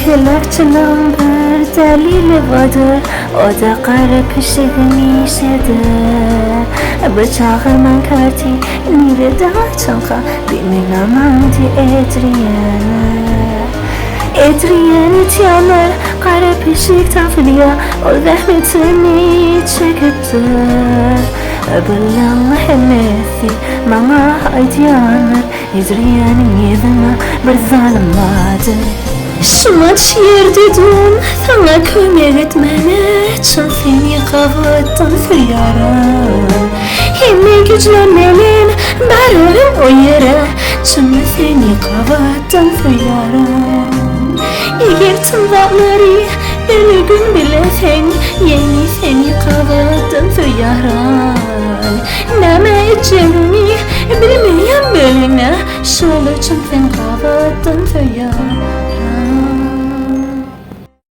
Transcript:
Hilakçının bir delili vardır, o da garip işitini şeydir. Bıçağımın kartı nire daha çanka, benim amanti Adriana tiyanlar, garip işik tafiliya, o zahmetini çekiptir. Billah hemmethi, bana haydiyanlar, Adriana yedana bir zalim vardır. Şumat yerde dun, sana kömek etmene için seni kavattan fıryaran. Hem güçlenmenin bararım o yere, çünkü seni kavattan fıryaran. Eğer tımdakları bir gün bilesen, yeni seni kavattan fıryaran. Neme edeceğini bilmeyen birine, şöyle için sen kavattan fıryaran.